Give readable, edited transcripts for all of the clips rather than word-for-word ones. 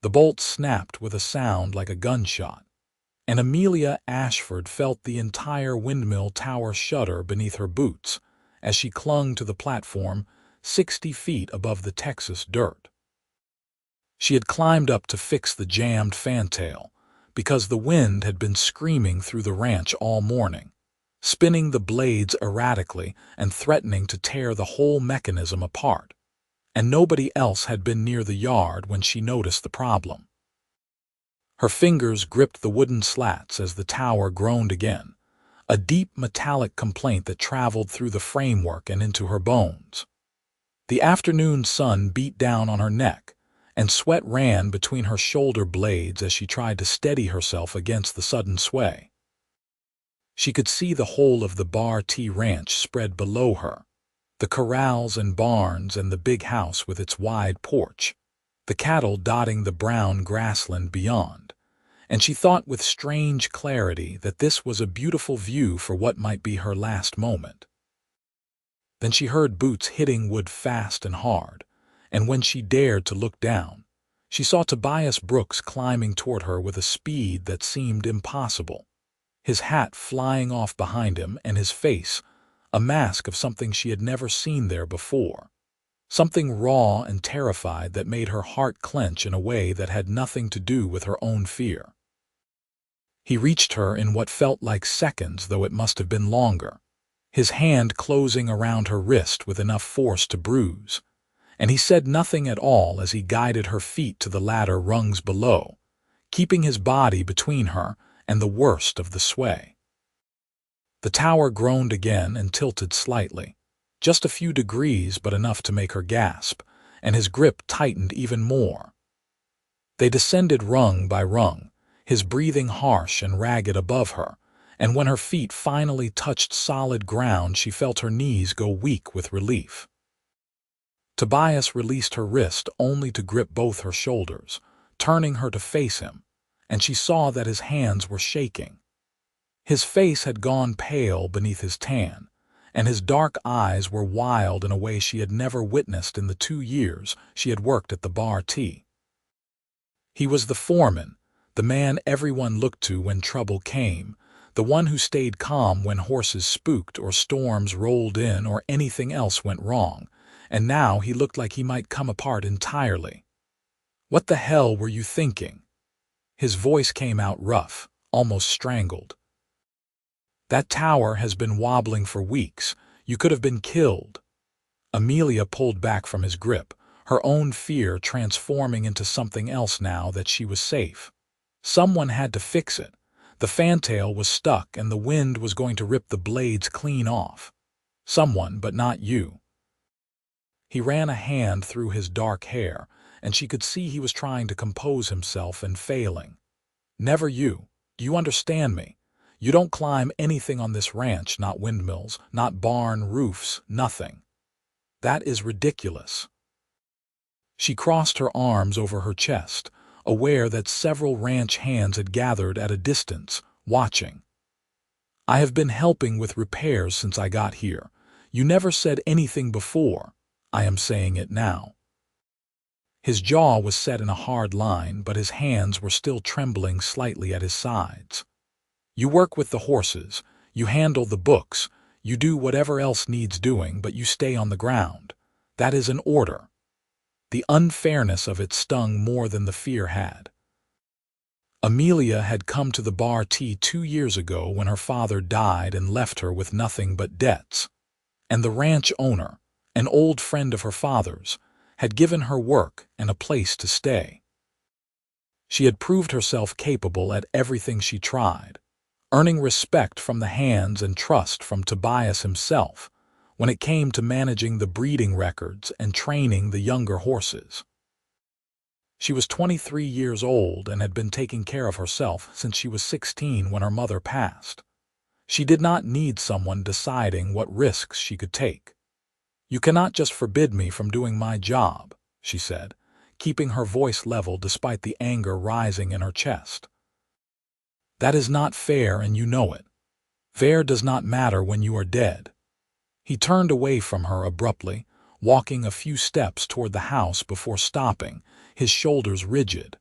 The bolt snapped with a sound like a gunshot, and Amelia Ashford felt the entire Windmill tower shudder beneath her boots as she clung to the platform 60 feet above the Texas dirt. She had climbed up to fix the jammed fantail because the wind had been screaming through the ranch all morning, spinning the blades erratically and threatening to tear the whole mechanism apart, and nobody else had been near the yard when she noticed the problem. Her fingers gripped the wooden slats as the tower groaned again, a deep metallic complaint that traveled through the framework and into her bones. The afternoon sun beat down on her neck, and sweat ran between her shoulder blades as she tried to steady herself against the sudden sway. She could see the whole of the Bar T ranch spread below her, the corrals and barns and the big house with its wide porch, the cattle dotting the brown grassland beyond, and she thought with strange clarity that this was a beautiful view for what might be her last moment. Then she heard boots hitting wood fast and hard, and when she dared to look down, she saw Tobias Brooks climbing toward her with a speed that seemed impossible, his hat flying off behind him and his face a mask of something she had never seen there before, something raw and terrified that made her heart clench in a way that had nothing to do with her own fear. He reached her in what felt like seconds, though it must have been longer, his hand closing around her wrist with enough force to bruise, and he said nothing at all as he guided her feet to the ladder rungs below, keeping his body between her and the worst of the sway. The tower groaned again and tilted slightly, just a few degrees but enough to make her gasp, and his grip tightened even more. They descended rung by rung, his breathing harsh and ragged above her, and when her feet finally touched solid ground she felt her knees go weak with relief. Tobias released her wrist only to grip both her shoulders, turning her to face him, and she saw that his hands were shaking. His face had gone pale beneath his tan, and his dark eyes were wild in a way she had never witnessed in the 2 years she had worked at the Bar T. He was the foreman, the man everyone looked to when trouble came, the one who stayed calm when horses spooked or storms rolled in or anything else went wrong, and now he looked like he might come apart entirely. "What the hell were you thinking?" His voice came out rough, almost strangled. "That tower has been wobbling for weeks. You could have been killed." Amelia pulled back from his grip, her own fear transforming into something else now that she was safe. Someone had to fix it. The fantail was stuck and the wind was going to rip the blades clean off. Someone, but not you. He ran a hand through his dark hair, and she could see he was trying to compose himself and failing. "Never you. Do you understand me? You don't climb anything on this ranch, not windmills, not barn roofs, nothing. That is ridiculous." She crossed her arms over her chest, aware that several ranch hands had gathered at a distance, watching. "I have been helping with repairs since I got here. You never said anything before. I am saying it now." His jaw was set in a hard line, but his hands were still trembling slightly at his sides. "You work with the horses, you handle the books, you do whatever else needs doing, but you stay on the ground. That is an order." The unfairness of it stung more than the fear had. Amelia had come to the Bar T 2 years ago when her father died and left her with nothing but debts, and the ranch owner, an old friend of her father's, had given her work and a place to stay. She had proved herself capable at everything she tried, earning respect from the hands and trust from Tobias himself when it came to managing the breeding records and training the younger horses. She was 23 years old and had been taking care of herself since she was 16 when her mother passed. She did not need someone deciding what risks she could take. "You cannot just forbid me from doing my job," she said, keeping her voice level despite the anger rising in her chest. "That is not fair and you know it. Fair does not matter when you are dead." He turned away from her abruptly, walking a few steps toward the house before stopping, his shoulders rigid.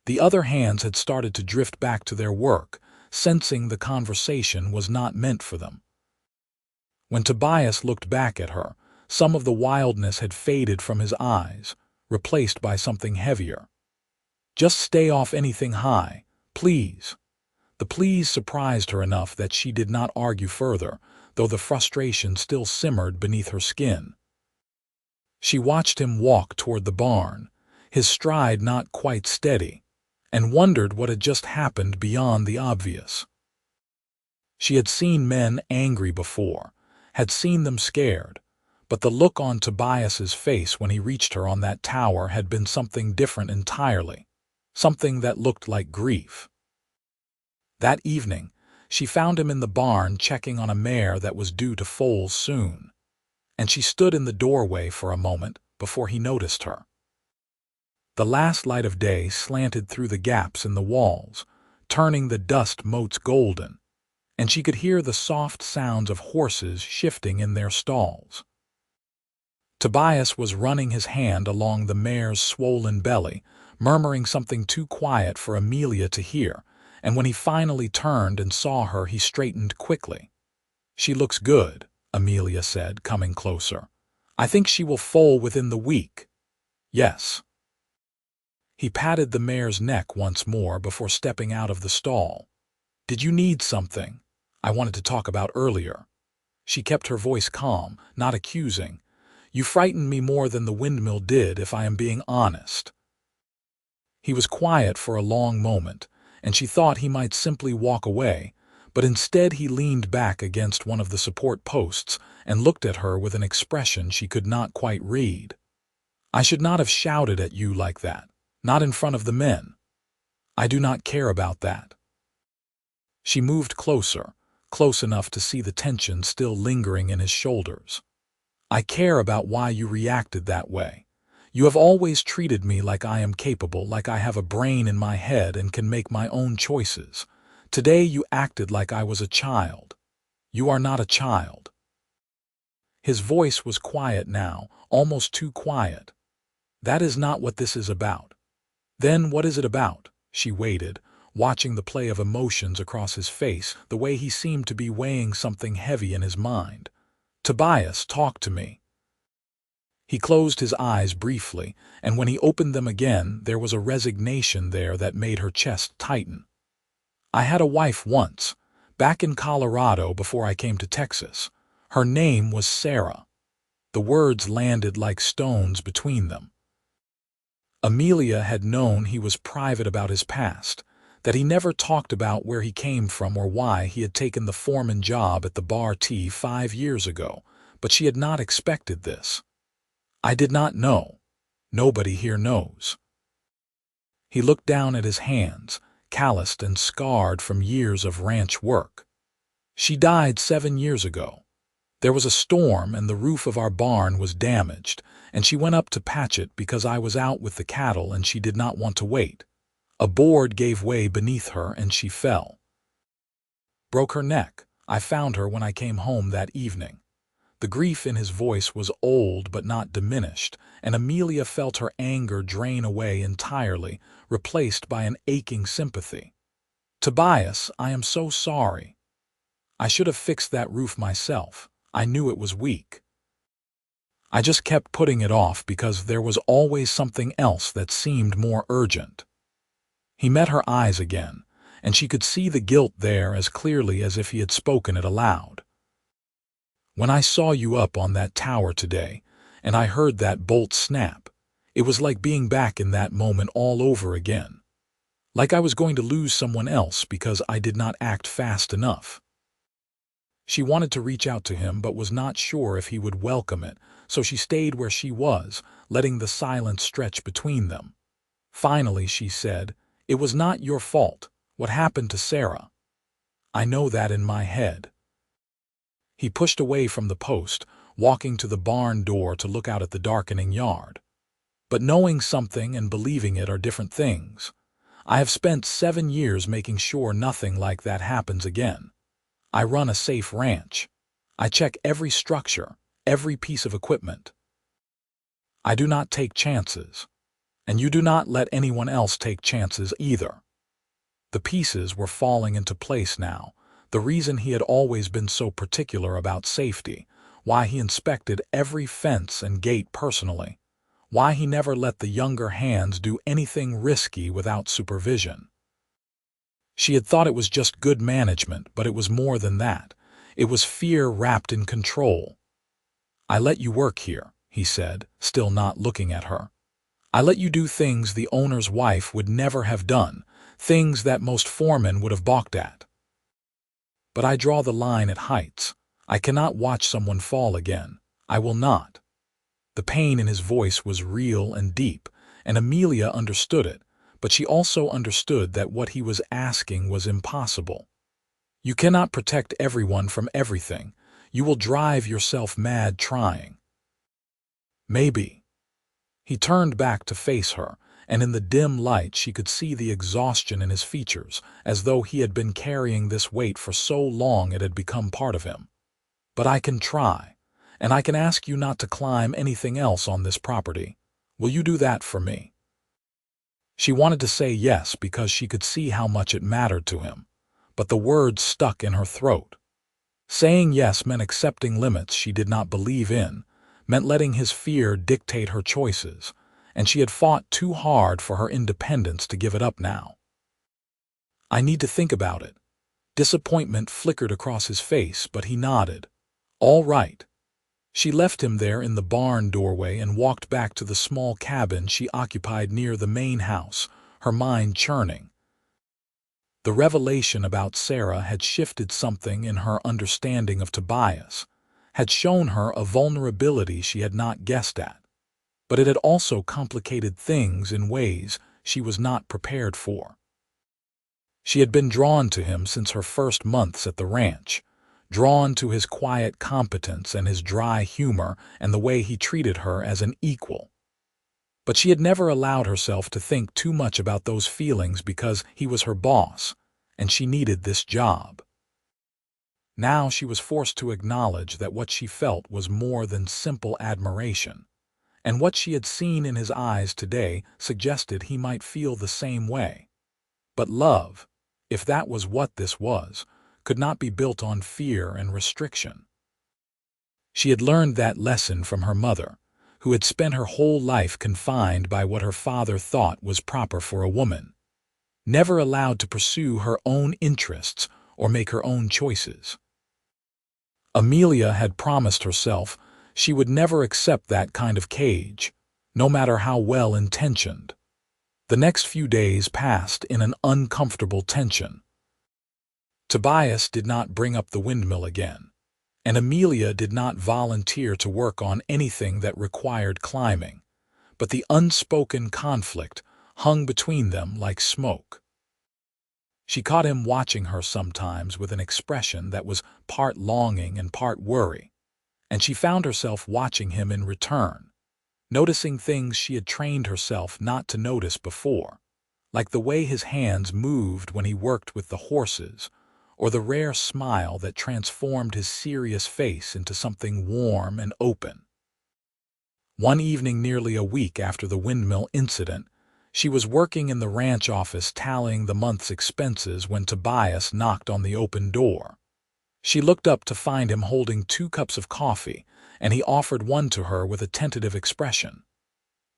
The other hands had started to drift back to their work, sensing the conversation was not meant for them. When Tobias looked back at her, some of the wildness had faded from his eyes, replaced by something heavier. "Just stay off anything high, please." The please surprised her enough that she did not argue further, though the frustration still simmered beneath her skin. She watched him walk toward the barn, his stride not quite steady, and wondered what had just happened beyond the obvious. She had seen men angry before, had seen them scared, but the look on Tobias's face when he reached her on that tower had been something different entirely, something that looked like grief. That evening, she found him in the barn checking on a mare that was due to foal soon, and she stood in the doorway for a moment before he noticed her. The last light of day slanted through the gaps in the walls, turning the dust motes golden, and she could hear the soft sounds of horses shifting in their stalls. Tobias was running his hand along the mare's swollen belly, murmuring something too quiet for Amelia to hear, and when he finally turned and saw her, he straightened quickly. "She looks good," Amelia said, coming closer. "I think she will foal within the week." "Yes." He patted the mare's neck once more before stepping out of the stall. "Did you need something I wanted to talk about earlier?" She kept her voice calm, not accusing. "You frightened me more than the windmill did, if I am being honest." He was quiet for a long moment, and she thought he might simply walk away, but instead he leaned back against one of the support posts and looked at her with an expression she could not quite read. "I should not have shouted at you like that. Not in front of the men. I do not care about that." She moved closer, close enough to see the tension still lingering in his shoulders. "I care about why you reacted that way. You have always treated me like I am capable, like I have a brain in my head and can make my own choices. Today you acted like I was a child. You are not a child." His voice was quiet now, almost too quiet. "That is not what this is about." "Then what is it about?" She waited, watching the play of emotions across his face, the way he seemed to be weighing something heavy in his mind. "Tobias, talk to me." He closed his eyes briefly, and when he opened them again, there was a resignation there that made her chest tighten. "I had a wife once, back in Colorado before I came to Texas. Her name was Sarah." The words landed like stones between them. Amelia had known he was private about his past, that he never talked about where he came from or why he had taken the foreman job at the bar T 5 years ago, but she had not expected this. "I did not know. Nobody here knows." He looked down at his hands, calloused and scarred from years of ranch work. "She died 7 years ago. There was a storm and the roof of our barn was damaged, and she went up to patch it because I was out with the cattle and she did not want to wait. A board gave way beneath her and she fell. Broke her neck. I found her when I came home that evening." The grief in his voice was old but not diminished, and Amelia felt her anger drain away entirely, replaced by an aching sympathy. "Tobias, I am so sorry. I should have fixed that roof myself. I knew it was weak. I just kept putting it off because there was always something else that seemed more urgent." He met her eyes again, and she could see the guilt there as clearly as if he had spoken it aloud. "When I saw you up on that tower today, and I heard that bolt snap, it was like being back in that moment all over again. Like I was going to lose someone else because I did not act fast enough." She wanted to reach out to him but was not sure if he would welcome it, so she stayed where she was, letting the silence stretch between them. Finally, she said, "It was not your fault. What happened to Sarah? I know that in my head." He pushed away from the post, walking to the barn door to look out at the darkening yard. "But knowing something and believing it are different things. I have spent 7 years making sure nothing like that happens again. I run a safe ranch. I check every structure, every piece of equipment. I do not take chances. And you do not let anyone else take chances either. The pieces were falling into place now. The reason he had always been so particular about safety, why he inspected every fence and gate personally, why he never let the younger hands do anything risky without supervision. She had thought it was just good management, but it was more than that. It was fear wrapped in control. "I let you work here," he said, still not looking at her. "I let you do things the owner's wife would never have done, things that most foremen would have balked at. But I draw the line at heights. I cannot watch someone fall again. I will not." The pain in his voice was real and deep, and Amelia understood it, but she also understood that what he was asking was impossible. You cannot protect everyone from everything. You will drive yourself mad trying. "Maybe." He turned back to face her, and in the dim light she could see the exhaustion in his features, as though he had been carrying this weight for so long it had become part of him. "But I can try, and I can ask you not to climb anything else on this property. Will you do that for me?" She wanted to say yes because she could see how much it mattered to him, but the words stuck in her throat. Saying yes meant accepting limits she did not believe in, meant letting his fear dictate her choices, and she had fought too hard for her independence to give it up now. "I need to think about it." Disappointment flickered across his face, but he nodded. "All right." She left him there in the barn doorway and walked back to the small cabin she occupied near the main house, her mind churning. The revelation about Sarah had shifted something in her understanding of Tobias, had shown her a vulnerability she had not guessed at, but it had also complicated things in ways she was not prepared for. She had been drawn to him since her first months at the ranch, drawn to his quiet competence and his dry humor and the way he treated her as an equal. But she had never allowed herself to think too much about those feelings because he was her boss, and she needed this job. Now she was forced to acknowledge that what she felt was more than simple admiration, and what she had seen in his eyes today suggested he might feel the same way. But love, if that was what this was, could not be built on fear and restriction. She had learned that lesson from her mother, who had spent her whole life confined by what her father thought was proper for a woman, never allowed to pursue her own interests or make her own choices. Amelia had promised herself she would never accept that kind of cage, no matter how well-intentioned. The next few days passed in an uncomfortable tension. Tobias did not bring up the windmill again, and Amelia did not volunteer to work on anything that required climbing, but the unspoken conflict hung between them like smoke. She caught him watching her sometimes with an expression that was part longing and part worry, and she found herself watching him in return, noticing things she had trained herself not to notice before, like the way his hands moved when he worked with the horses, or the rare smile that transformed his serious face into something warm and open. One evening nearly a week after the windmill incident, she was working in the ranch office tallying the month's expenses when Tobias knocked on the open door. She looked up to find him holding 2 cups of coffee, and he offered one to her with a tentative expression.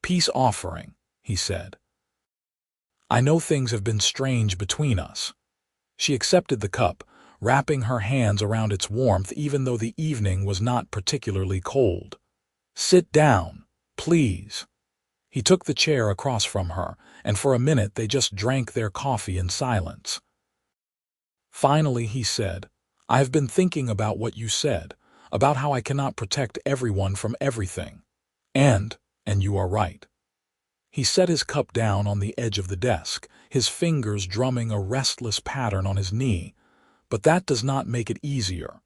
"Peace offering," he said. "I know things have been strange between us." She accepted the cup, wrapping her hands around its warmth even though the evening was not particularly cold. "Sit down, please." He took the chair across from her, and for a minute they just drank their coffee in silence. Finally he said, "I have been thinking about what you said, about how I cannot protect everyone from everything. And you are right." He set his cup down on the edge of the desk, his fingers drumming a restless pattern on his knee, but that does not make it easier.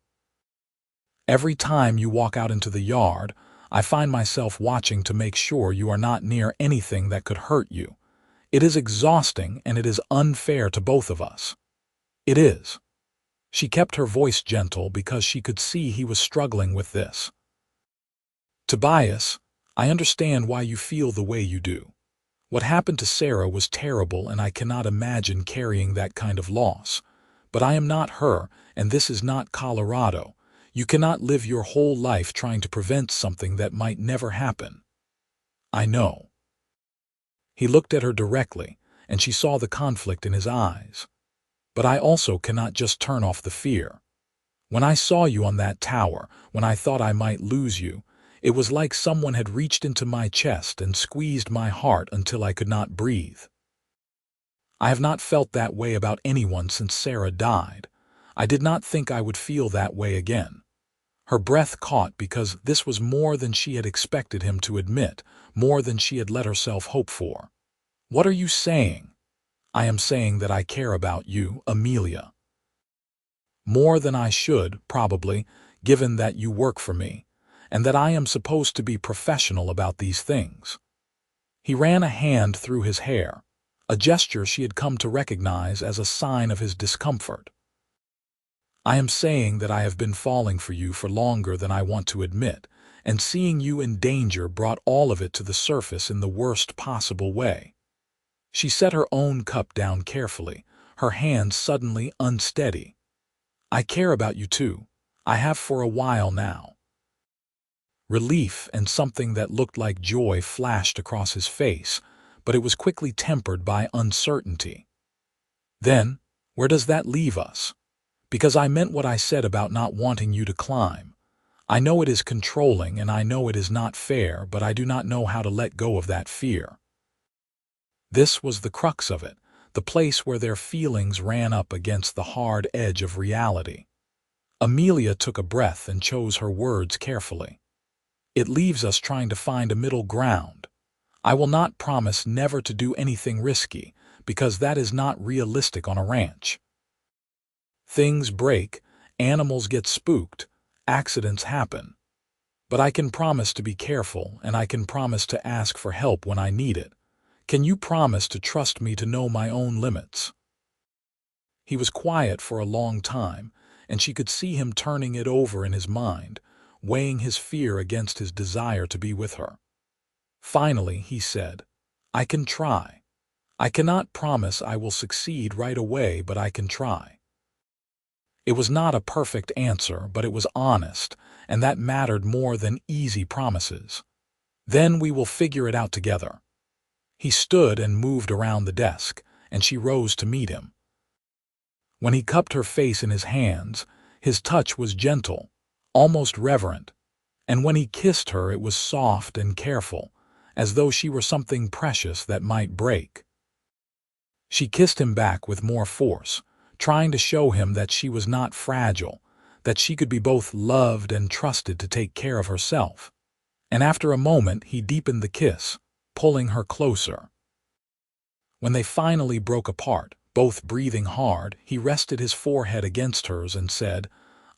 Every time you walk out into the yard, I find myself watching to make sure you are not near anything that could hurt you. It is exhausting and it is unfair to both of us. It is. She kept her voice gentle because she could see he was struggling with this. "Tobias, I understand why you feel the way you do. What happened to Sarah was terrible, and I cannot imagine carrying that kind of loss. But I am not her, and this is not Colorado. You cannot live your whole life trying to prevent something that might never happen. I know. He looked at her directly, and she saw the conflict in his eyes. But I also cannot just turn off the fear. When I saw you on that tower, when I thought I might lose you, it was like someone had reached into my chest and squeezed my heart until I could not breathe. I have not felt that way about anyone since Sarah died. I did not think I would feel that way again. Her breath caught because this was more than she had expected him to admit, more than she had let herself hope for. What are you saying? I am saying that I care about you, Amelia. More than I should, probably, given that you work for me, and that I am supposed to be professional about these things. He ran a hand through his hair, a gesture she had come to recognize as a sign of his discomfort. I am saying that I have been falling for you for longer than I want to admit, and seeing you in danger brought all of it to the surface in the worst possible way. She set her own cup down carefully, her hands suddenly unsteady. I care about you too. I have for a while now. Relief and something that looked like joy flashed across his face, but it was quickly tempered by uncertainty. Then, where does that leave us? Because I meant what I said about not wanting you to climb. I know it is controlling and I know it is not fair, but I do not know how to let go of that fear. This was the crux of it, the place where their feelings ran up against the hard edge of reality. Amelia took a breath and chose her words carefully. It leaves us trying to find a middle ground. I will not promise never to do anything risky, because that is not realistic on a ranch. Things break, animals get spooked, accidents happen. But I can promise to be careful, and I can promise to ask for help when I need it. Can you promise to trust me to know my own limits? He was quiet for a long time, and she could see him turning it over in his mind, weighing his fear against his desire to be with her. Finally, he said, I can try. I cannot promise I will succeed right away, but I can try. It was not a perfect answer, but it was honest, and that mattered more than easy promises. Then we will figure it out together. He stood and moved around the desk, and she rose to meet him. When he cupped her face in his hands, his touch was gentle, almost reverent, and when he kissed her it was soft and careful, as though she were something precious that might break. She kissed him back with more force, trying to show him that she was not fragile, that she could be both loved and trusted to take care of herself. And after a moment he deepened the kiss, pulling her closer. When they finally broke apart, both breathing hard, he rested his forehead against hers and said,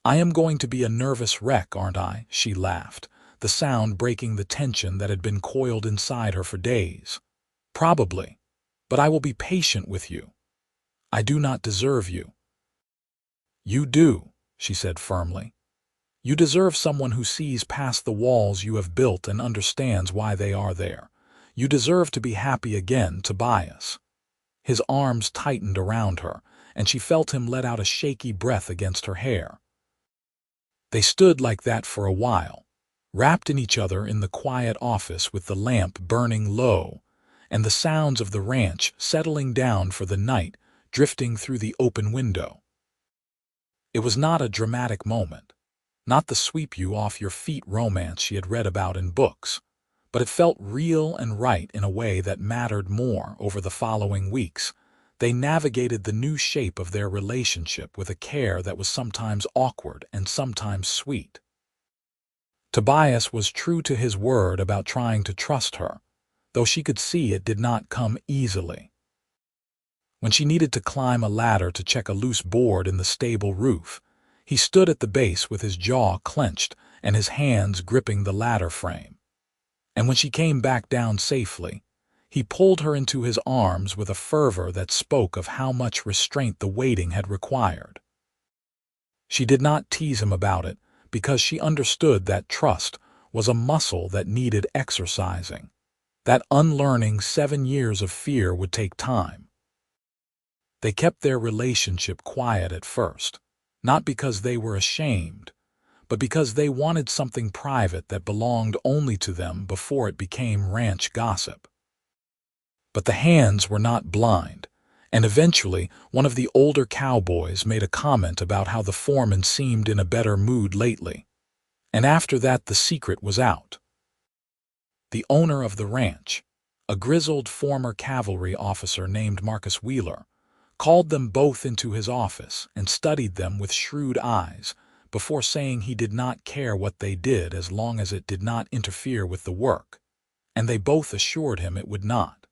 I am going to be a nervous wreck, aren't I? She laughed, the sound breaking the tension that had been coiled inside her for days. Probably, but I will be patient with you. I do not deserve you. You do, she said firmly. You deserve someone who sees past the walls you have built and understands why they are there. You deserve to be happy again, Tobias. His arms tightened around her, and she felt him let out a shaky breath against her hair. They stood like that for a while, wrapped in each other in the quiet office with the lamp burning low, and the sounds of the ranch settling down for the night drifting through the open window. It was not a dramatic moment, not the sweep-you-off-your-feet romance she had read about in books, but it felt real and right in a way that mattered more. Over the following weeks, they navigated the new shape of their relationship with a care that was sometimes awkward and sometimes sweet. Tobias was true to his word about trying to trust her, though she could see it did not come easily. When she needed to climb a ladder to check a loose board in the stable roof, he stood at the base with his jaw clenched and his hands gripping the ladder frame. And when she came back down safely, he pulled her into his arms with a fervor that spoke of how much restraint the waiting had required. She did not tease him about it because she understood that trust was a muscle that needed exercising. That unlearning 7 years of fear would take time. They kept their relationship quiet at first, not because they were ashamed, but because they wanted something private that belonged only to them before it became ranch gossip. But the hands were not blind, and eventually one of the older cowboys made a comment about how the foreman seemed in a better mood lately. And after that the secret was out. The owner of the ranch, a grizzled former cavalry officer named Marcus Wheeler, called them both into his office and studied them with shrewd eyes before saying he did not care what they did as long as it did not interfere with the work, and they both assured him it would not.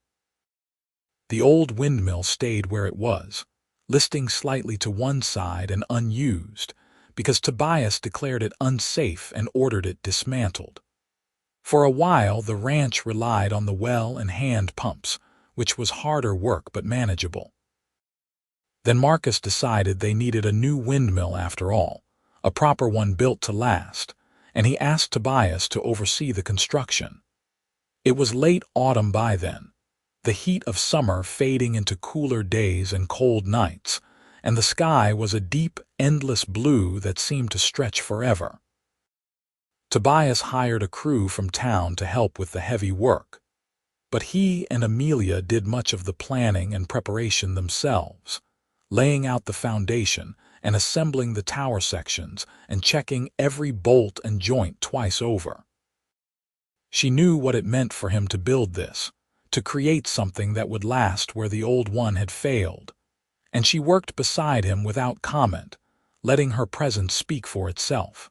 The old windmill stayed where it was, listing slightly to one side and unused, because Tobias declared it unsafe and ordered it dismantled. For a while the ranch relied on the well and hand pumps, which was harder work but manageable. Then Marcus decided they needed a new windmill after all, a proper one built to last, and he asked Tobias to oversee the construction. It was late autumn by then, the heat of summer fading into cooler days and cold nights, and the sky was a deep, endless blue that seemed to stretch forever. Tobias hired a crew from town to help with the heavy work, but he and Amelia did much of the planning and preparation themselves, laying out the foundation and assembling the tower sections and checking every bolt and joint twice over. She knew what it meant for him to build this, to create something that would last where the old one had failed, and she worked beside him without comment, letting her presence speak for itself.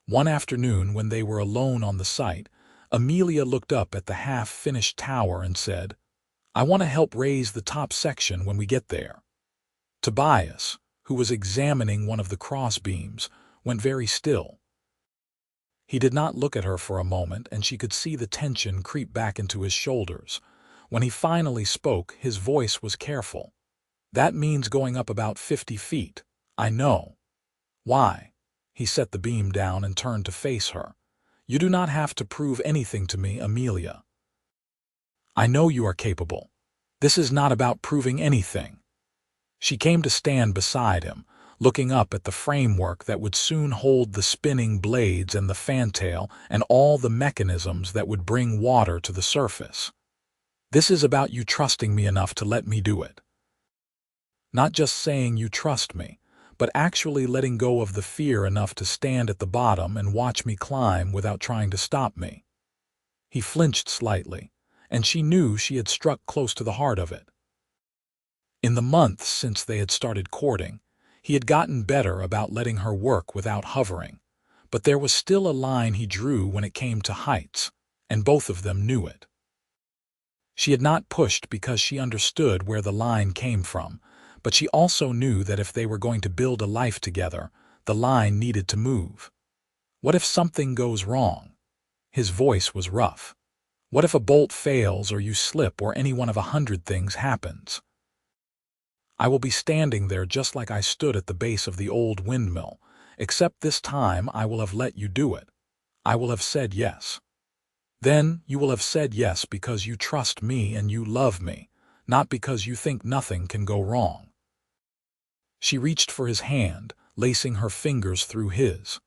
One afternoon when they were alone on the site, Amelia looked up at the half-finished tower and said, "I want to help raise the top section when we get there." Tobias, who was examining one of the crossbeams, went very still. He did not look at her for a moment, and she could see the tension creep back into his shoulders. When he finally spoke, his voice was careful. "That means going up about 50 feet. I know." "Why?" He set the beam down and turned to face her. "You do not have to prove anything to me, Amelia. I know you are capable. This is not about proving anything." She came to stand beside him, looking up at the framework that would soon hold the spinning blades and the fantail and all the mechanisms that would bring water to the surface. "This is about you trusting me enough to let me do it. Not just saying you trust me, but actually letting go of the fear enough to stand at the bottom and watch me climb without trying to stop me." He flinched slightly, and she knew she had struck close to the heart of it. In the months since they had started courting, he had gotten better about letting her work without hovering, but there was still a line he drew when it came to heights, and both of them knew it. She had not pushed because she understood where the line came from, but she also knew that if they were going to build a life together, the line needed to move. What if something goes wrong? His voice was rough. What if a bolt fails or you slip or any one of 100 things happens? "I will be standing there just like I stood at the base of the old windmill, except this time I will have let you do it. I will have said yes. Then you will have said yes because you trust me and you love me, not because you think nothing can go wrong." She reached for his hand, lacing her fingers through his.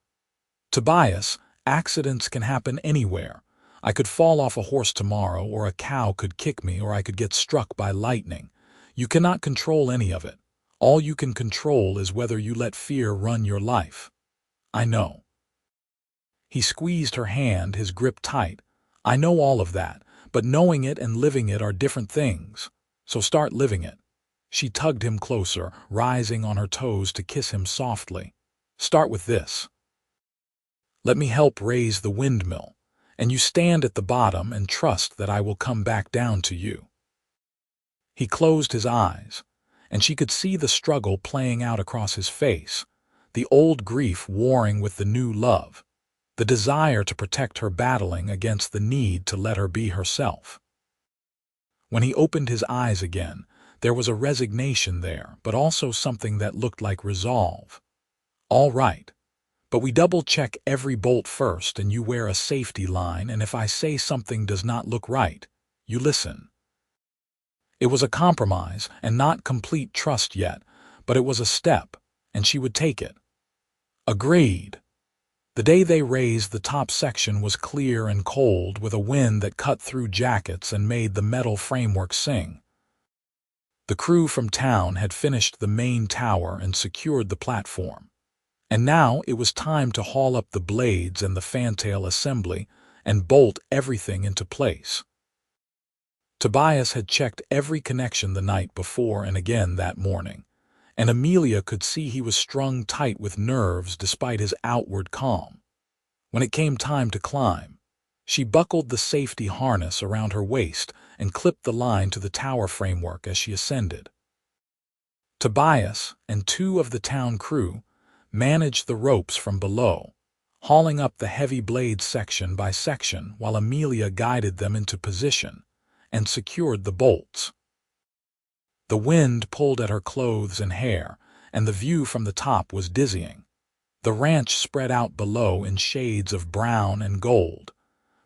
"Tobias, accidents can happen anywhere. I could fall off a horse tomorrow, or a cow could kick me, or I could get struck by lightning. You cannot control any of it. All you can control is whether you let fear run your life. I know." He squeezed her hand, his grip tight. "I know all of that, but knowing it and living it are different things. So start living it." She tugged him closer, rising on her toes to kiss him softly. "Start with this. Let me help raise the windmill, and you stand at the bottom and trust that I will come back down to you." He closed his eyes, and she could see the struggle playing out across his face, the old grief warring with the new love, the desire to protect her battling against the need to let her be herself. When he opened his eyes again, there was a resignation there, but also something that looked like resolve. "All right, But we double-check every bolt first, and you wear a safety line, and if I say something does not look right, you listen." It was a compromise, and not complete trust yet, but it was a step, and she would take it. Agreed. The day they raised the top section was clear and cold, with a wind that cut through jackets and made the metal framework sing. The crew from town had finished the main tower and secured the platform. And now it was time to haul up the blades and the fantail assembly and bolt everything into place. Tobias had checked every connection the night before and again that morning, and Amelia could see he was strung tight with nerves despite his outward calm. When it came time to climb, she buckled the safety harness around her waist and clipped the line to the tower framework as she ascended. Tobias and two of the town crew managed the ropes from below, hauling up the heavy blade section by section while Amelia guided them into position and secured the bolts. The wind pulled at her clothes and hair, and the view from the top was dizzying. The ranch spread out below in shades of brown and gold,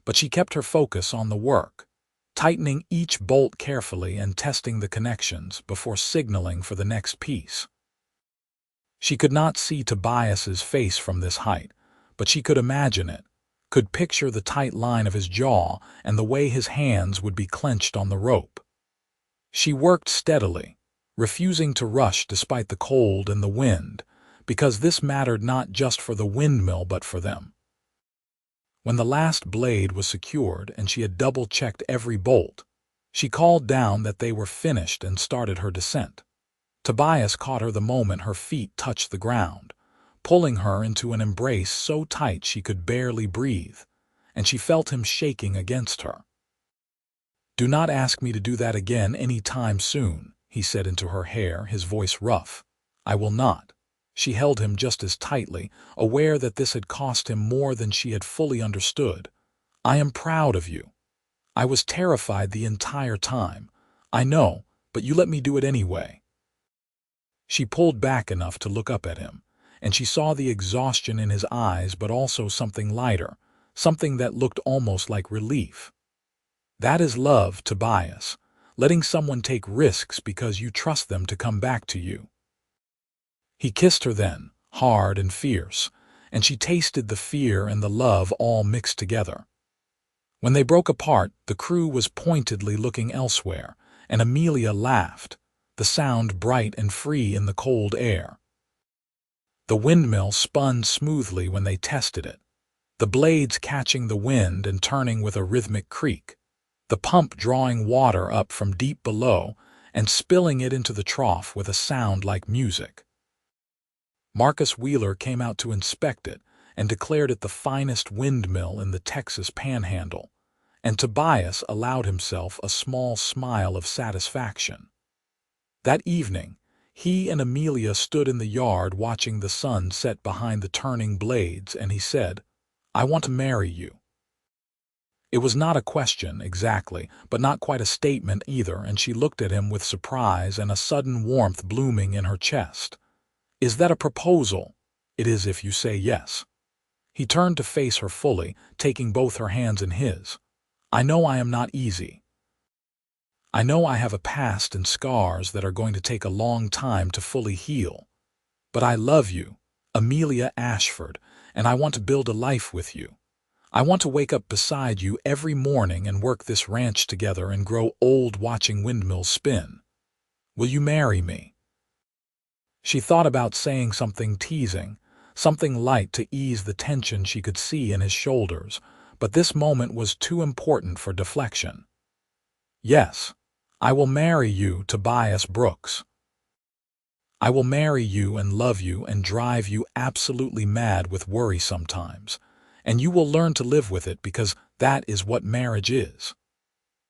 but she kept her focus on the work, tightening each bolt carefully and testing the connections before signaling for the next piece. She could not see Tobias's face from this height, but she could imagine it, could picture the tight line of his jaw and the way his hands would be clenched on the rope. She worked steadily, refusing to rush despite the cold and the wind, because this mattered not just for the windmill but for them. When the last blade was secured and she had double-checked every bolt, she called down that they were finished and started her descent. Tobias caught her the moment her feet touched the ground, pulling her into an embrace so tight she could barely breathe, and she felt him shaking against her. "Do not ask me to do that again any time soon," he said into her hair, his voice rough. "I will not." She held him just as tightly, aware that this had cost him more than she had fully understood. "I am proud of you. I was terrified the entire time. I know, but you let me do it anyway." She pulled back enough to look up at him, and she saw the exhaustion in his eyes but also something lighter, something that looked almost like relief. "That is love, Tobias, letting someone take risks because you trust them to come back to you." He kissed her then, hard and fierce, and she tasted the fear and the love all mixed together. When they broke apart, the crew was pointedly looking elsewhere, and Amelia laughed, the sound bright and free in the cold air. The windmill spun smoothly when they tested it, the blades catching the wind and turning with a rhythmic creak, the pump drawing water up from deep below and spilling it into the trough with a sound like music. Marcus Wheeler came out to inspect it and declared it the finest windmill in the Texas Panhandle, and Tobias allowed himself a small smile of satisfaction. That evening, he and Amelia stood in the yard watching the sun set behind the turning blades, and he said, "I want to marry you." It was not a question, exactly, but not quite a statement either, and she looked at him with surprise and a sudden warmth blooming in her chest. "Is that a proposal?" "It is if you say yes." He turned to face her fully, taking both her hands in his. "I know I am not easy. I know I have a past and scars that are going to take a long time to fully heal. But I love you, Amelia Ashford, and I want to build a life with you. I want to wake up beside you every morning and work this ranch together and grow old watching windmills spin. Will you marry me?" She thought about saying something teasing, something light to ease the tension she could see in his shoulders, but this moment was too important for deflection. "Yes, I will marry you, Tobias Brooks. I will marry you and love you and drive you absolutely mad with worry sometimes, and you will learn to live with it because that is what marriage is."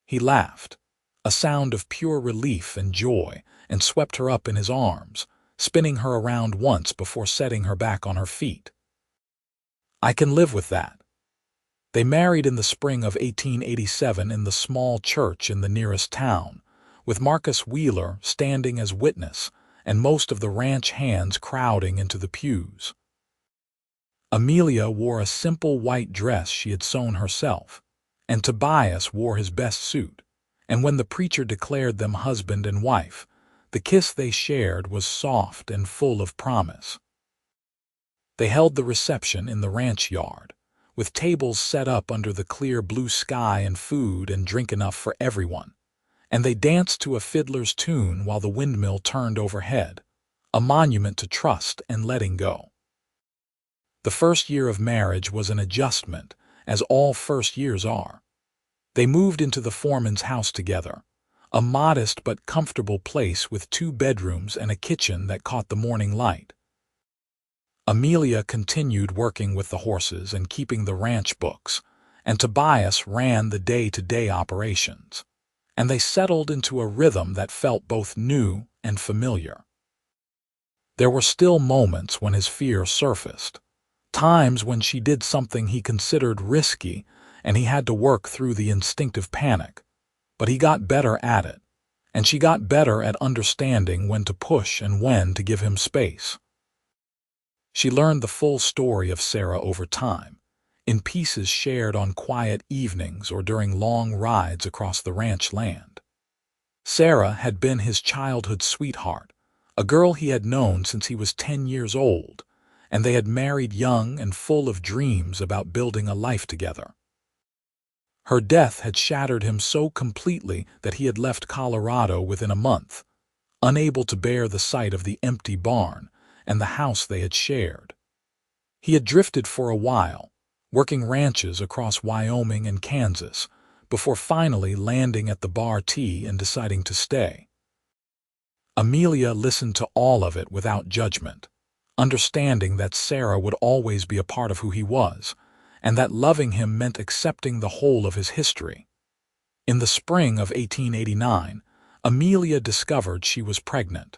He laughed, a sound of pure relief and joy, and swept her up in his arms, spinning her around once before setting her back on her feet. "I can live with that." They married in the spring of 1887 in the small church in the nearest town, with Marcus Wheeler standing as witness and most of the ranch hands crowding into the pews. Amelia wore a simple white dress she had sewn herself, and Tobias wore his best suit. And when the preacher declared them husband and wife, the kiss they shared was soft and full of promise. They held the reception in the ranch yard, with tables set up under the clear blue sky and food and drink enough for everyone, and they danced to a fiddler's tune while the windmill turned overhead, a monument to trust and letting go. The first year of marriage was an adjustment, as all first years are. They moved into the foreman's house together, a modest but comfortable place with 2 bedrooms and a kitchen that caught the morning light. Amelia continued working with the horses and keeping the ranch books, and Tobias ran the day-to-day operations, and they settled into a rhythm that felt both new and familiar. There were still moments when his fear surfaced, times when she did something he considered risky and he had to work through the instinctive panic, but he got better at it, and she got better at understanding when to push and when to give him space. She learned the full story of Sarah over time, in pieces shared on quiet evenings or during long rides across the ranch land. Sarah had been his childhood sweetheart, a girl he had known since he was 10 years old, and they had married young and full of dreams about building a life together. Her death had shattered him so completely that he had left Colorado within a month, unable to bear the sight of the empty barn and the house they had shared. He had drifted for a while, working ranches across Wyoming and Kansas, before finally landing at the Bar T and deciding to stay. Amelia listened to all of it without judgment, understanding that Sarah would always be a part of who he was, and that loving him meant accepting the whole of his history. In the spring of 1889, Amelia discovered she was pregnant.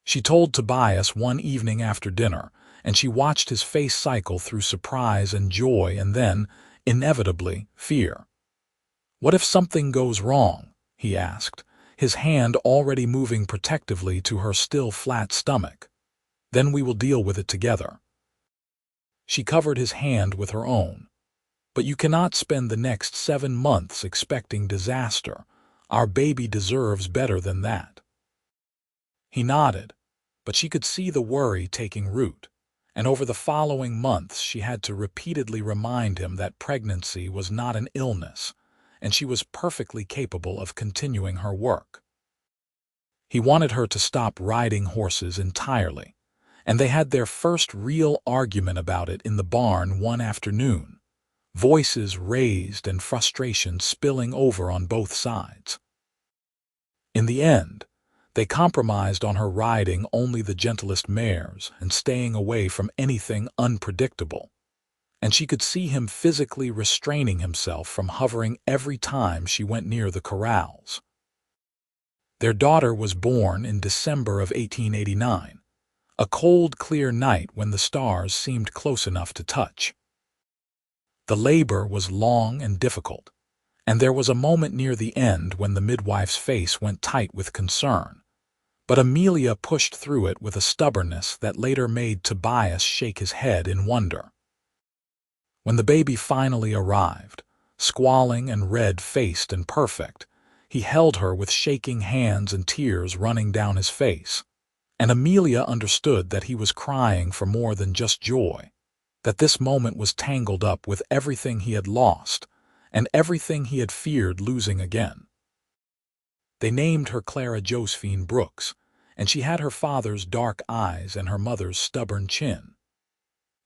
She told Tobias one evening after dinner, and she watched his face cycle through surprise and joy and then, inevitably, fear. "What if something goes wrong?" he asked, his hand already moving protectively to her still flat stomach. "Then we will deal with it together." She covered his hand with her own. "But you cannot spend the next 7 months expecting disaster. Our baby deserves better than that." He nodded, but she could see the worry taking root, and over the following months she had to repeatedly remind him that pregnancy was not an illness, and she was perfectly capable of continuing her work. He wanted her to stop riding horses entirely, and they had their first real argument about it in the barn one afternoon, voices raised and frustration spilling over on both sides. In the end, they compromised on her riding only the gentlest mares and staying away from anything unpredictable, and she could see him physically restraining himself from hovering every time she went near the corrals. Their daughter was born in December of 1889, a cold, clear night when the stars seemed close enough to touch. The labor was long and difficult, and there was a moment near the end when the midwife's face went tight with concern. But Amelia pushed through it with a stubbornness that later made Tobias shake his head in wonder. When the baby finally arrived, squalling and red-faced and perfect, he held her with shaking hands and tears running down his face, and Amelia understood that he was crying for more than just joy, that this moment was tangled up with everything he had lost and everything he had feared losing again. They named her Clara Josephine Brooks, and she had her father's dark eyes and her mother's stubborn chin.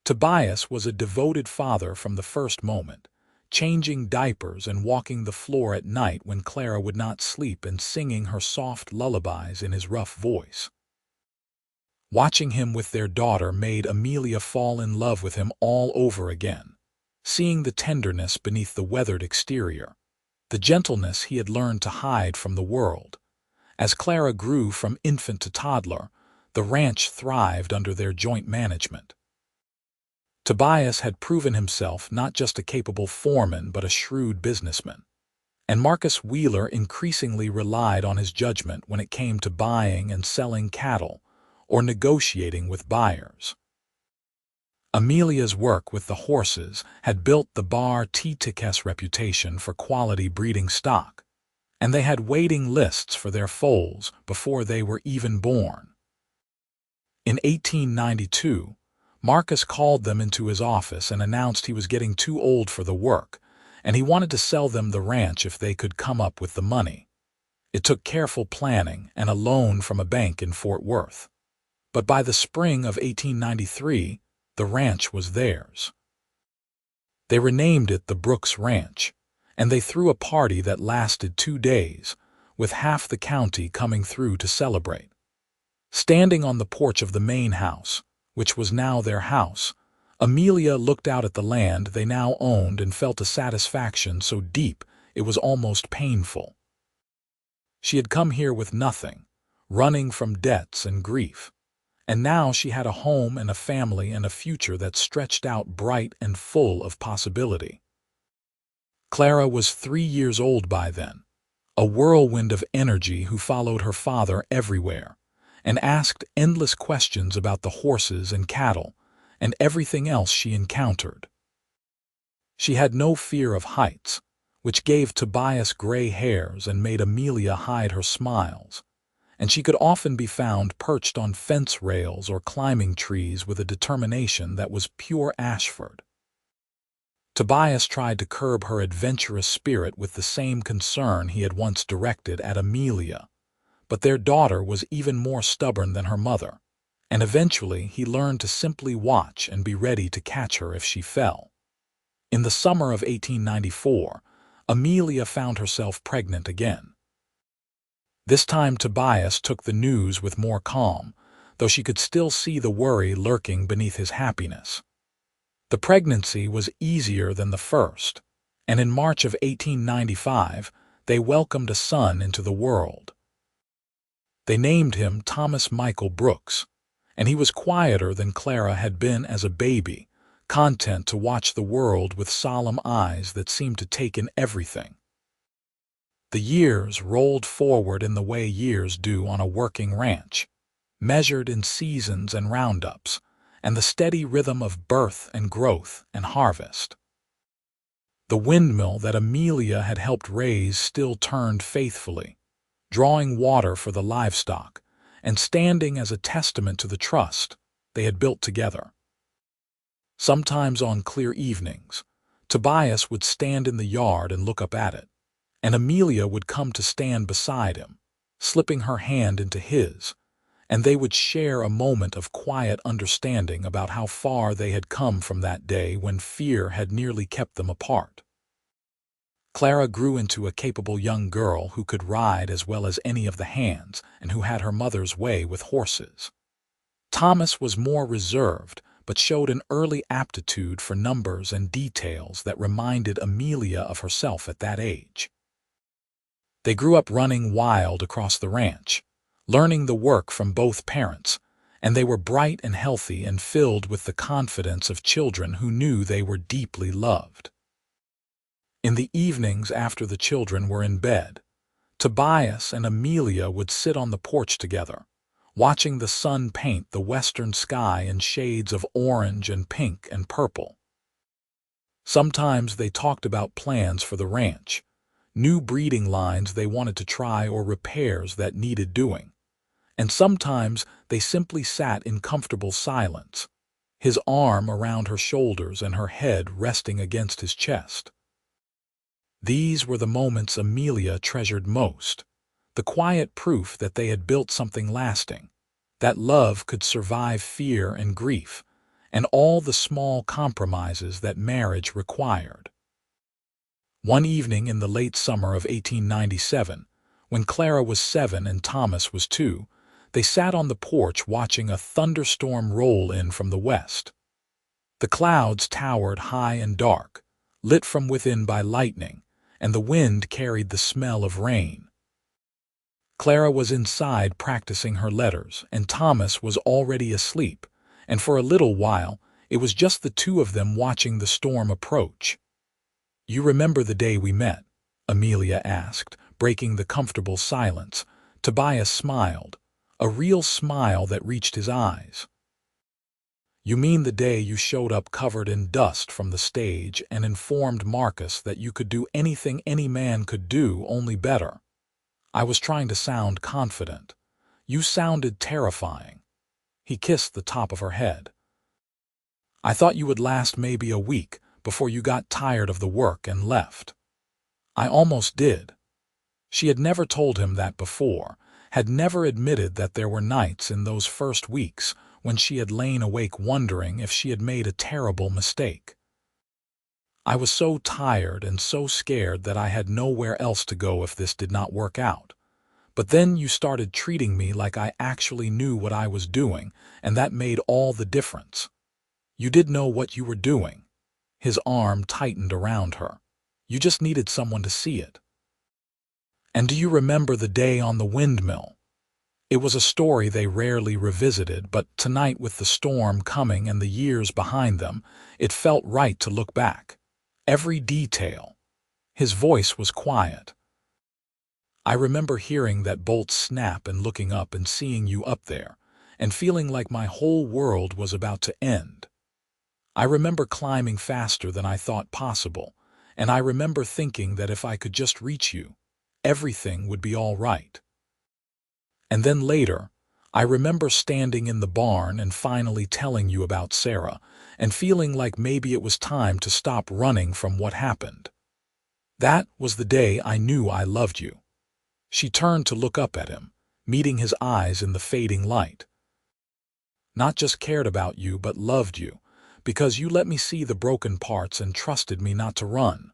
Tobias was a devoted father from the first moment, changing diapers and walking the floor at night when Clara would not sleep and singing her soft lullabies in his rough voice. Watching him with their daughter made Amelia fall in love with him all over again, seeing the tenderness beneath the weathered exterior, the gentleness he had learned to hide from the world. As Clara grew from infant to toddler, the ranch thrived under their joint management. Tobias had proven himself not just a capable foreman but a shrewd businessman, and Marcus Wheeler increasingly relied on his judgment when it came to buying and selling cattle or negotiating with buyers. Amelia's work with the horses had built the Bar Tikes reputation for quality breeding stock, and they had waiting lists for their foals before they were even born. In 1892, Marcus called them into his office and announced he was getting too old for the work, and he wanted to sell them the ranch if they could come up with the money. It took careful planning and a loan from a bank in Fort Worth. But by the spring of 1893, the ranch was theirs. They renamed it the Brooks Ranch, and they threw a party that lasted 2 days, with half the county coming through to celebrate. Standing on the porch of the main house, which was now their house, Amelia looked out at the land they now owned and felt a satisfaction so deep it was almost painful. She had come here with nothing, running from debts and grief, and now she had a home and a family and a future that stretched out bright and full of possibility. Clara was 3 years old by then, a whirlwind of energy who followed her father everywhere, and asked endless questions about the horses and cattle and everything else she encountered. She had no fear of heights, which gave Tobias gray hairs and made Amelia hide her smiles, and she could often be found perched on fence rails or climbing trees with a determination that was pure Ashford. Tobias tried to curb her adventurous spirit with the same concern he had once directed at Amelia, but their daughter was even more stubborn than her mother, and eventually he learned to simply watch and be ready to catch her if she fell. In the summer of 1894, Amelia found herself pregnant again. This time Tobias took the news with more calm, though she could still see the worry lurking beneath his happiness. The pregnancy was easier than the first, and in March of 1895 they welcomed a son into the world. They named him Thomas Michael Brooks, and he was quieter than Clara had been as a baby, content to watch the world with solemn eyes that seemed to take in everything. The years rolled forward in the way years do on a working ranch, measured in seasons and roundups, and the steady rhythm of birth and growth and harvest. The windmill that Amelia had helped raise still turned faithfully, drawing water for the livestock and standing as a testament to the trust they had built together. Sometimes on clear evenings, Tobias would stand in the yard and look up at it, and Amelia would come to stand beside him, slipping her hand into his, and they would share a moment of quiet understanding about how far they had come from that day when fear had nearly kept them apart. Clara grew into a capable young girl who could ride as well as any of the hands and who had her mother's way with horses. Thomas was more reserved, but showed an early aptitude for numbers and details that reminded Amelia of herself at that age. They grew up running wild across the ranch, learning the work from both parents, and they were bright and healthy and filled with the confidence of children who knew they were deeply loved. In the evenings after the children were in bed, Tobias and Amelia would sit on the porch together, watching the sun paint the western sky in shades of orange and pink and purple. Sometimes they talked about plans for the ranch, new breeding lines they wanted to try or repairs that needed doing, and sometimes they simply sat in comfortable silence, his arm around her shoulders and her head resting against his chest. These were the moments Amelia treasured most, the quiet proof that they had built something lasting, that love could survive fear and grief, and all the small compromises that marriage required. One evening in the late summer of 1897, when Clara was 7 and Thomas was 2, they sat on the porch watching a thunderstorm roll in from the west. The clouds towered high and dark, lit from within by lightning, and the wind carried the smell of rain. Clara was inside practicing her letters, and Thomas was already asleep, and for a little while it was just the two of them watching the storm approach. "You remember the day we met?" Amelia asked, breaking the comfortable silence. Tobias smiled, a real smile that reached his eyes. You mean the day you showed up covered in dust from the stage and informed Marcus that you could do anything any man could do, only better. I was trying to sound confident. You sounded terrifying. He kissed the top of her head. I thought you would last maybe a week before you got tired of the work and left. I almost did. She had never told him that before, had never admitted that there were nights in those first weeks when she had lain awake wondering if she had made a terrible mistake. I was so tired and so scared that I had nowhere else to go if this did not work out. But then you started treating me like I actually knew what I was doing, and that made all the difference. You did know what you were doing. His arm tightened around her. You just needed someone to see it. And do you remember the day on the Windmill? It was a story they rarely revisited, but tonight, with the storm coming and the years behind them, it felt right to look back. Every detail. His voice was quiet. I remember hearing that bolt snap and looking up and seeing you up there, and feeling like my whole world was about to end. I remember climbing faster than I thought possible, and I remember thinking that if I could just reach you, everything would be all right. And then later, I remember standing in the barn and finally telling you about Sarah, and feeling like maybe it was time to stop running from what happened. That was the day I knew I loved you. She turned to look up at him, meeting his eyes in the fading light. Not just cared about you, but loved you, because you let me see the broken parts and trusted me not to run.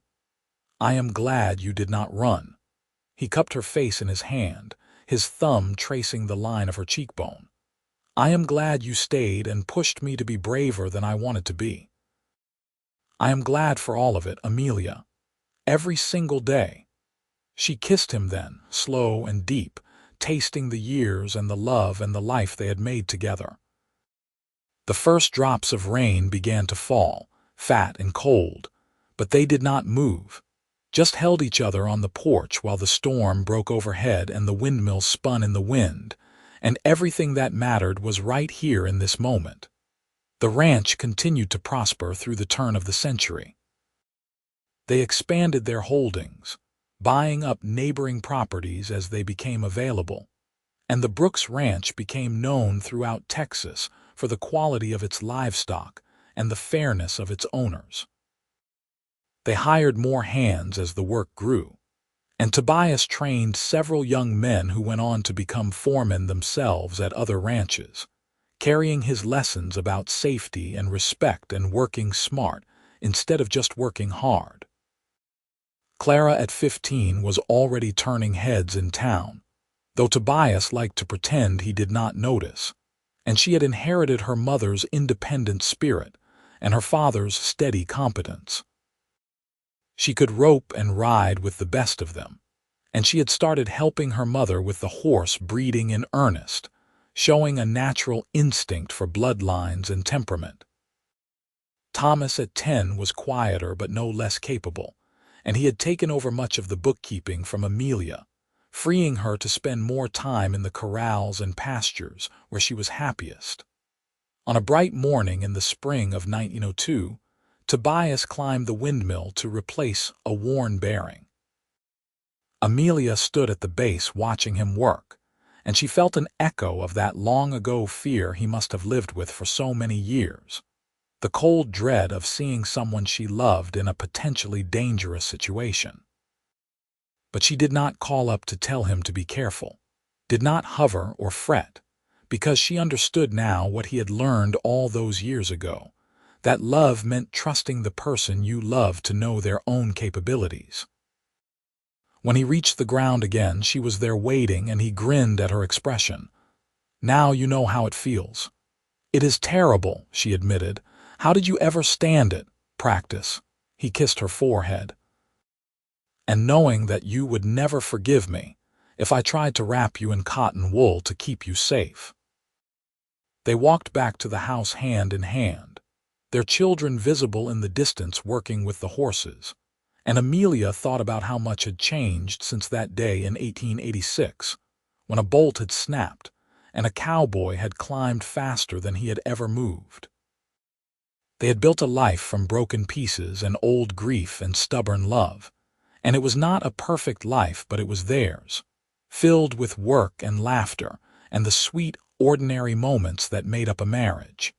I am glad you did not run. He cupped her face in his hand, his thumb tracing the line of her cheekbone. I am glad you stayed and pushed me to be braver than I wanted to be. I am glad for all of it, Amelia. Every single day. She kissed him then, slow and deep, tasting the years and the love and the life they had made together. The first drops of rain began to fall, fat and cold, but they did not move, just held each other on the porch while the storm broke overhead and the windmill spun in the wind, and everything that mattered was right here in this moment. The ranch continued to prosper through the turn of the century. They expanded their holdings, buying up neighboring properties as they became available, and the Brooks Ranch became known throughout Texas for the quality of its livestock and the fairness of its owners. They hired more hands as the work grew, and Tobias trained several young men who went on to become foremen themselves at other ranches, carrying his lessons about safety and respect and working smart instead of just working hard. Clara at 15 was already turning heads in town, though Tobias liked to pretend he did not notice, and she had inherited her mother's independent spirit and her father's steady competence. She could rope and ride with the best of them, and she had started helping her mother with the horse breeding in earnest, showing a natural instinct for bloodlines and temperament. Thomas at 10 was quieter but no less capable, and he had taken over much of the bookkeeping from Amelia, freeing her to spend more time in the corrals and pastures where she was happiest. On a bright morning in the spring of 1902, Tobias climbed the windmill to replace a worn bearing. Amelia stood at the base watching him work, and she felt an echo of that long-ago fear he must have lived with for so many years, the cold dread of seeing someone she loved in a potentially dangerous situation. But she did not call up to tell him to be careful, did not hover or fret, because she understood now what he had learned all those years ago, that love meant trusting the person you love to know their own capabilities. When he reached the ground again, she was there waiting, and he grinned at her expression. Now you know how it feels. It is terrible, she admitted. How did you ever stand it? Practice. He kissed her forehead. And knowing that you would never forgive me if I tried to wrap you in cotton wool to keep you safe. They walked back to the house hand in hand, their children visible in the distance working with the horses, and Amelia thought about how much had changed since that day in 1886, when a bolt had snapped and a cowboy had climbed faster than he had ever moved. They had built a life from broken pieces and old grief and stubborn love. And it was not a perfect life, but it was theirs, filled with work and laughter and the sweet, ordinary moments that made up a marriage.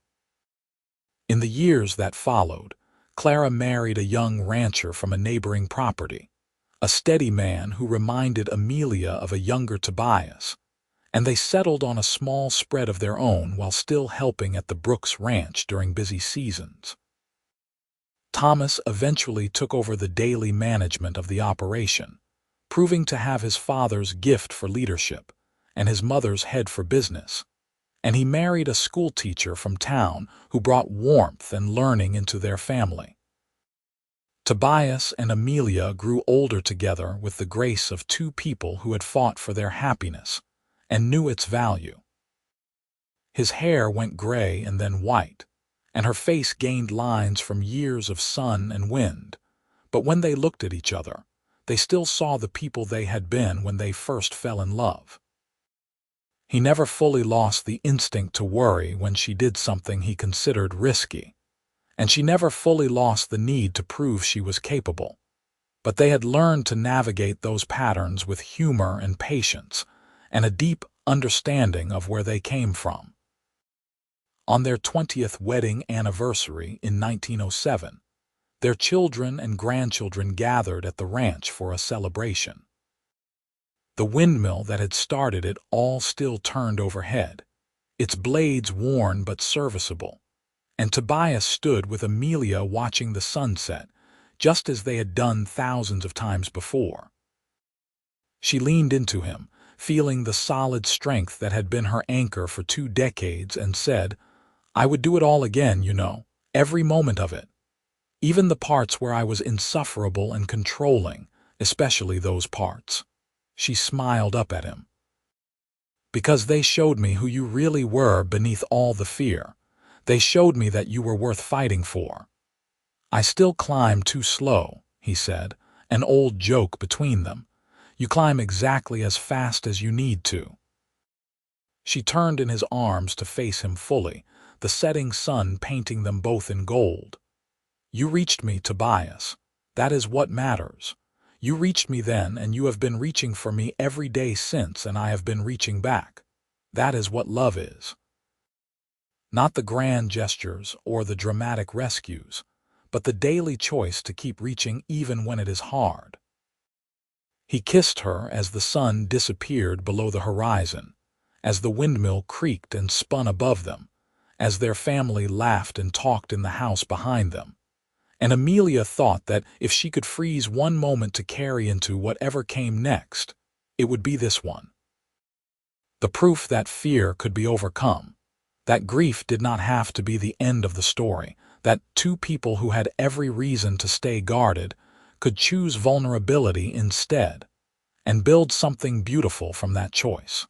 In the years that followed, Clara married a young rancher from a neighboring property, a steady man who reminded Amelia of a younger Tobias, and they settled on a small spread of their own while still helping at the Brooks ranch during busy seasons. Thomas eventually took over the daily management of the operation, proving to have his father's gift for leadership and his mother's head for business, and he married a schoolteacher from town who brought warmth and learning into their family. Tobias and Amelia grew older together with the grace of two people who had fought for their happiness and knew its value. His hair went gray and then white, and her face gained lines from years of sun and wind, but when they looked at each other, they still saw the people they had been when they first fell in love. He never fully lost the instinct to worry when she did something he considered risky, and she never fully lost the need to prove she was capable. But they had learned to navigate those patterns with humor and patience, and a deep understanding of where they came from. On their 20th wedding anniversary in 1907, their children and grandchildren gathered at the ranch for a celebration. The windmill that had started it all still turned overhead, its blades worn but serviceable, and Tobias stood with Amelia watching the sunset, just as they had done thousands of times before. She leaned into him, feeling the solid strength that had been her anchor for 2 decades, and said, "I would do it all again, you know, every moment of it. Even the parts where I was insufferable and controlling, especially those parts." She smiled up at him. "Because they showed me who you really were beneath all the fear. They showed me that you were worth fighting for." "I still climb too slow," he said, an old joke between them. "You climb exactly as fast as you need to." She turned in his arms to face him fully, the setting sun painting them both in gold. "You reached me, Tobias. That is what matters. You reached me then, and you have been reaching for me every day since, and I have been reaching back. That is what love is. Not the grand gestures or the dramatic rescues, but the daily choice to keep reaching even when it is hard." He kissed her as the sun disappeared below the horizon, as the windmill creaked and spun above them, as their family laughed and talked in the house behind them. And Amelia thought that if she could freeze one moment to carry into whatever came next, it would be this one. The proof that fear could be overcome, that grief did not have to be the end of the story, that two people who had every reason to stay guarded could choose vulnerability instead, and build something beautiful from that choice.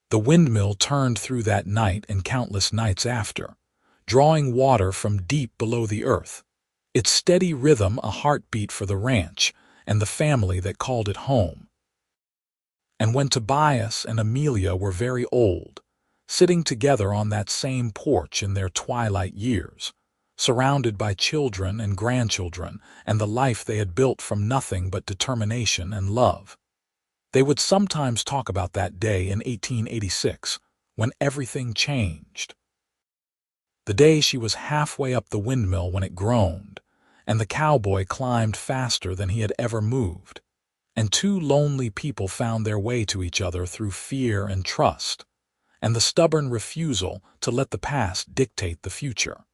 The windmill turned through that night and countless nights after, drawing water from deep below the earth, its steady rhythm a heartbeat for the ranch and the family that called it home. And when Tobias and Amelia were very old, sitting together on that same porch in their twilight years, surrounded by children and grandchildren and the life they had built from nothing but determination and love, they would sometimes talk about that day in 1886 when everything changed. The day she was halfway up the windmill when it groaned, and the cowboy climbed faster than he had ever moved, and 2 lonely people found their way to each other through fear and trust, and the stubborn refusal to let the past dictate the future.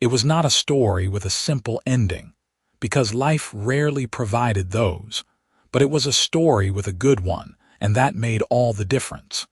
It was not a story with a simple ending, because life rarely provided those, but it was a story with a good one, and that made all the difference.